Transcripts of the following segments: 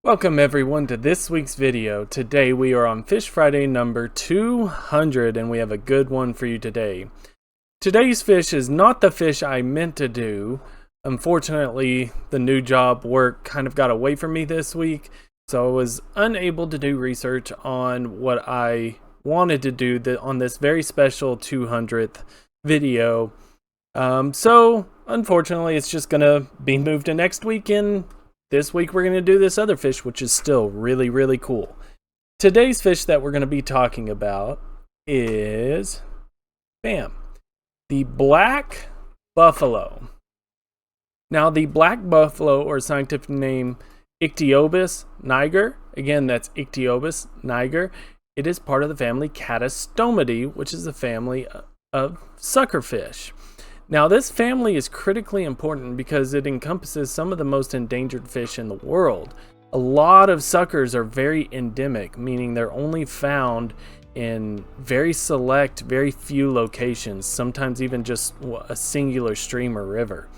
Welcome everyone to this week's video. Today we are on Fish Friday number 200 and we have a good one for you today. Today's fish is not the fish I meant to do. Unfortunately, the new job work kind of got away from me this week, so I was unable to do research on what I wanted to do on this very special 200th video. So unfortunately it's just gonna be moved to next weekend. This week we're going to do this other fish, which is still really cool. Today's fish that we're going to be talking about is, the black buffalo. Now the black buffalo, or scientific name Ichthyobus niger, again that's Ichthyobus niger, it is part of the family Catostomidae, which is a family of suckerfish. Now, this family is critically important because it encompasses some of the most endangered fish in the world. A lot of suckers are very endemic, meaning they're only found in very select, very few locations, sometimes even just a singular stream or river.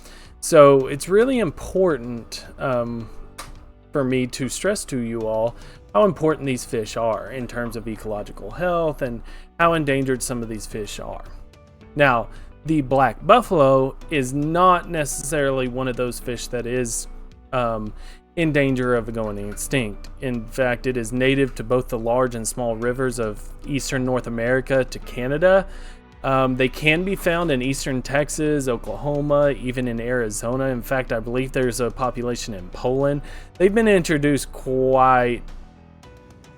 So it's really important for me to stress to you all how important these fish are in terms of ecological health and how endangered some of these fish are. Now, the black buffalo is not necessarily one of those fish that is in danger of going extinct. In fact, it is native to both the large and small rivers of eastern North America to Canada. They can be found in eastern Texas, Oklahoma, even in Arizona. In fact, I believe there's a population in Poland. They've been introduced quite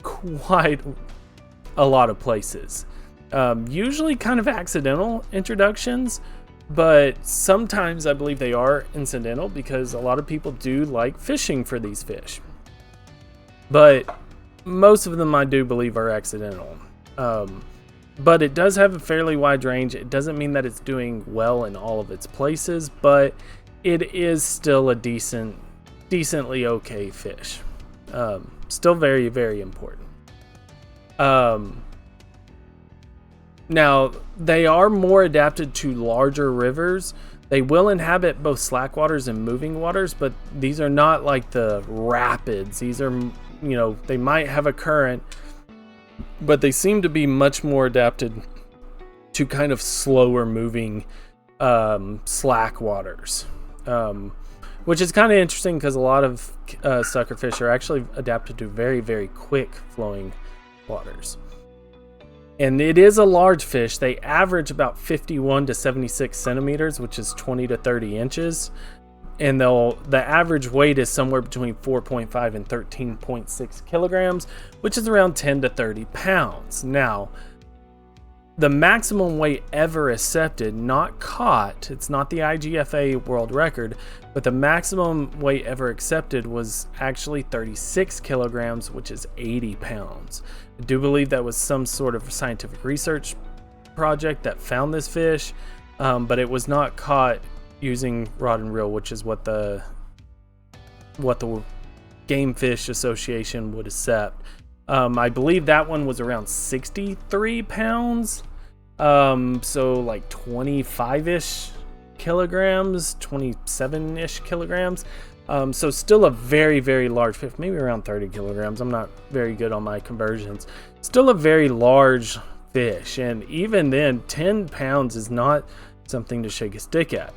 a lot of places. Usually kind of accidental introductions, but sometimes I believe they are incidental because a lot of people do like fishing for these fish. But most of them I do believe are accidental. But it does have a fairly wide range. It doesn't mean that it's doing well in all of its places, but it is still a decently okay fish. Still very important. Now, they are more adapted to larger rivers. They will inhabit both slack waters and moving waters, but these are not like the rapids. These are, they might have a current, but they seem to be much more adapted to kind of slower moving slack waters, which is kind of interesting because a lot of suckerfish are actually adapted to very quick flowing waters. And it is a large fish. They average about 51 to 76 centimeters, which is 20 to 30 inches. And the average weight is somewhere between 4.5 and 13.6 kilograms, which is around 10 to 30 pounds. Now, the maximum weight ever accepted, not caught, it's not the IGFA world record, but the maximum weight ever accepted was actually 36 kilograms, which is 80 pounds. I do believe that was some sort of scientific research project that found this fish, but it was not caught using rod and reel, which is what the Game Fish Association would accept. I believe that one was around 63 pounds, so like 25-ish kilograms, 27-ish kilograms. So still a very large fish, maybe around 30 kilograms. I'm not very good on my conversions. Still a very large fish, and even then, 10 pounds is not something to shake a stick at.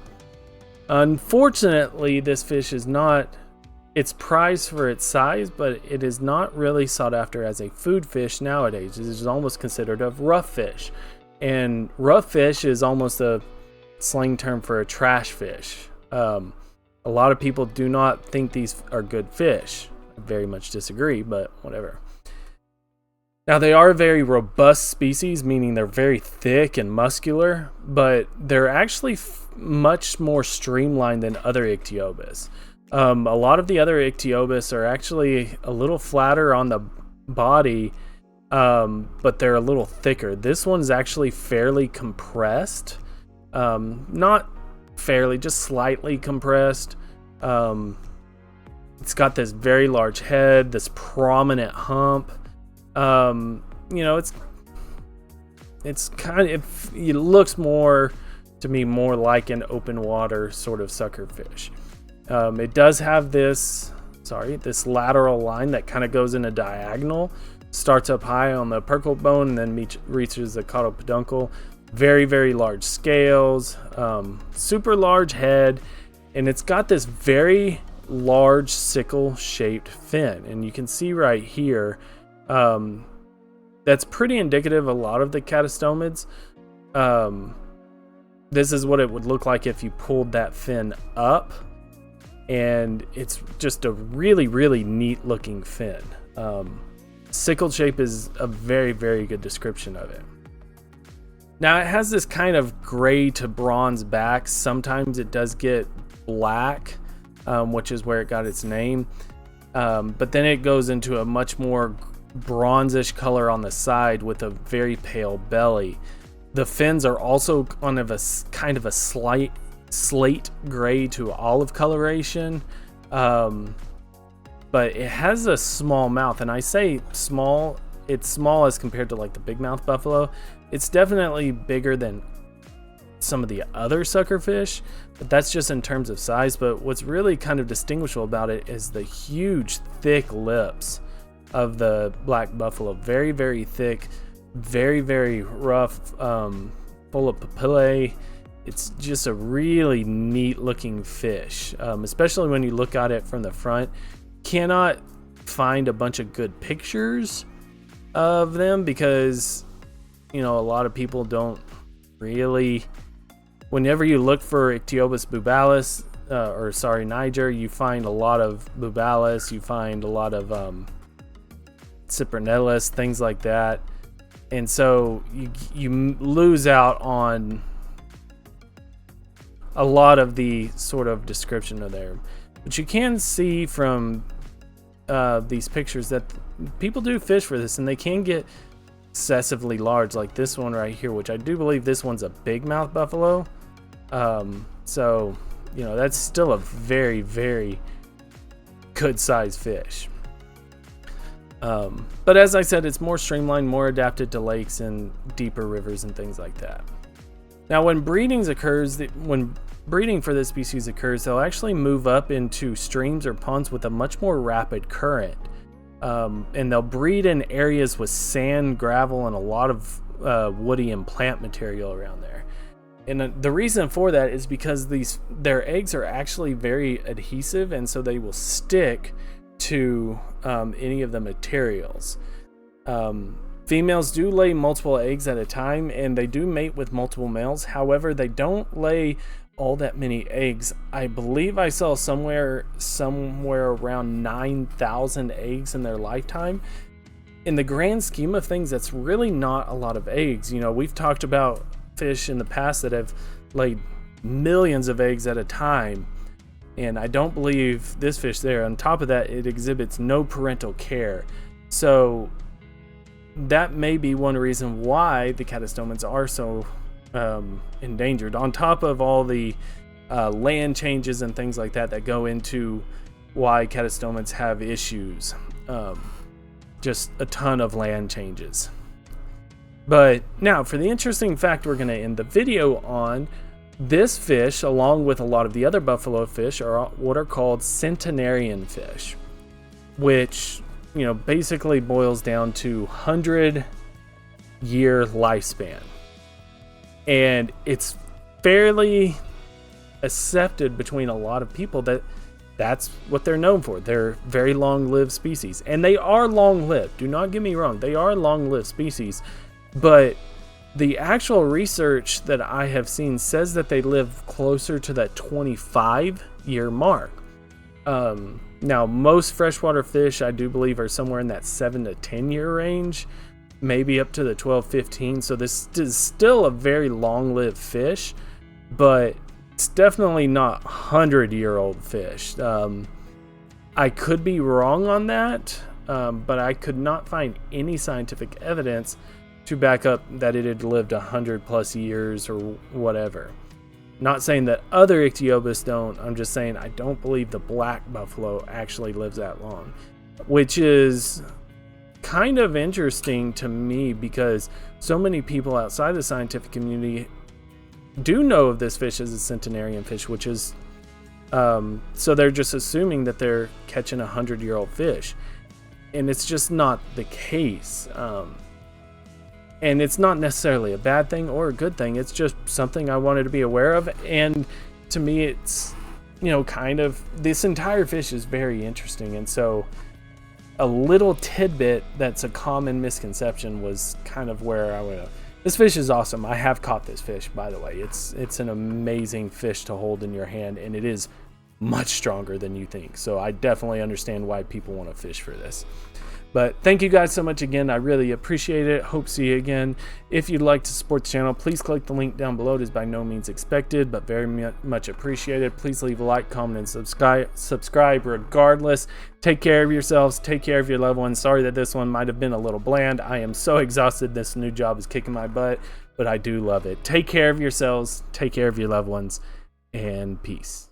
Unfortunately, this fish is not, it's prized for its size, but it is not really sought after as a food fish nowadays. It is almost considered a rough fish, and rough fish is almost a slang term for a trash fish. A lot of people do not think these are good fish. I very much disagree, but whatever. Now, they are a very robust species, meaning they're very thick and muscular, but they're actually much more streamlined than other Ichthyobus. A lot of the other Ichthyobus are actually a little flatter on the body, but they're a little thicker. This one's actually fairly compressed. Not fairly, just slightly compressed. It's got this very large head, this prominent hump. It's kind of, it looks more to me like an open water sort of sucker fish. It does have this this lateral line that kind of goes in a diagonal, starts up high on the opercle bone and then reaches the caudal peduncle. Very, very large scales, super large head, and it's got this very large sickle-shaped fin. And you can see right here, that's pretty indicative of a lot of the catastomids. This is what it would look like if you pulled that fin up, and it's just a really, really neat looking fin. Sickled shape is a very, very good description of it. Now it has this kind of gray to bronze back. Sometimes it does get black, which is where it got its name. But then it goes into a much more bronzish color on the side with a very pale belly. The fins are also kind of a slight slate gray to olive coloration. But it has a small mouth, and I say small, it's small as compared to like the big mouth buffalo. It's definitely bigger than some of the other suckerfish, but that's just in terms of size. But what's really kind of distinguishable about it is the huge thick lips of the black buffalo. Very, very thick, very, very rough, full of papillae. It's just a really neat looking fish, especially when you look at it from the front. Cannot find a bunch of good pictures of them because, you know, a lot of people don't really, whenever you look for Ichthyobus bubalis, Niger, you find a lot of bubalis, you find a lot of cyprinellus, things like that. And so you lose out on a lot of the sort of description of there. But you can see from these pictures that people do fish for this, and they can get excessively large, like this one right here, which I do believe this one's a big mouth buffalo. So, you know, that's still a very, very good sized fish. But as I said, it's more streamlined, more adapted to lakes and deeper rivers and things like that. Now, when breeding for this species occurs, they'll actually move up into streams or ponds with a much more rapid current. And they'll breed in areas with sand, gravel, and a lot of woody and plant material around there. And the reason for that is because their eggs are actually very adhesive, and so they will stick to any of the materials. Females do lay multiple eggs at a time, and they do mate with multiple males. However, they don't lay all that many eggs. I believe I saw somewhere around 9,000 eggs in their lifetime. In the grand scheme of things, that's really not a lot of eggs. You know, we've talked about fish in the past that have laid millions of eggs at a time, and I don't believe this fish there. On top of that, it exhibits no parental care. So that may be one reason why the catastomids are so endangered, on top of all the land changes and things like that go into why catastomids have issues. Just a ton of land changes. But now for the interesting fact we're going to end the video on, this fish, along with a lot of the other buffalo fish, are what are called centenarian fish, which, you know, basically boils down to 100-year lifespan. And it's fairly accepted between a lot of people that that's what they're known for. They're very long-lived species, and they are long-lived. Do not get me wrong, they are long-lived species, but the actual research that I have seen says that they live closer to that 25-year mark. Now, most freshwater fish, I do believe, are somewhere in that 7 to 10-year range, maybe up to the 12-15. So this is still a very long-lived fish, but it's definitely not 100-year-old fish. I could be wrong on that, but I could not find any scientific evidence to back up that it had lived 100+ years or whatever. Not saying that other Ichthyobus don't, I'm just saying I don't believe the black buffalo actually lives that long, which is kind of interesting to me because so many people outside the scientific community do know of this fish as a centenarian fish, which is So they're just assuming that they're catching 100-year-old fish, and it's just not the case. And it's not necessarily a bad thing or a good thing. It's just something I wanted to be aware of. And to me, it's, you know, kind of, this entire fish is very interesting. And so a little tidbit that's a common misconception was kind of where I went. This fish is awesome. I have caught this fish, by the way. It's an amazing fish to hold in your hand, and it is much stronger than you think. So I definitely understand why people want to fish for this. But thank you guys so much again. I really appreciate it. Hope to see you again. If you'd like to support the channel, please click the link down below. It is by no means expected, but very much appreciated. Please leave a like, comment, and subscribe regardless. Take care of yourselves. Take care of your loved ones. Sorry that this one might have been a little bland. I am so exhausted. This new job is kicking my butt, but I do love it. Take care of yourselves. Take care of your loved ones, and peace.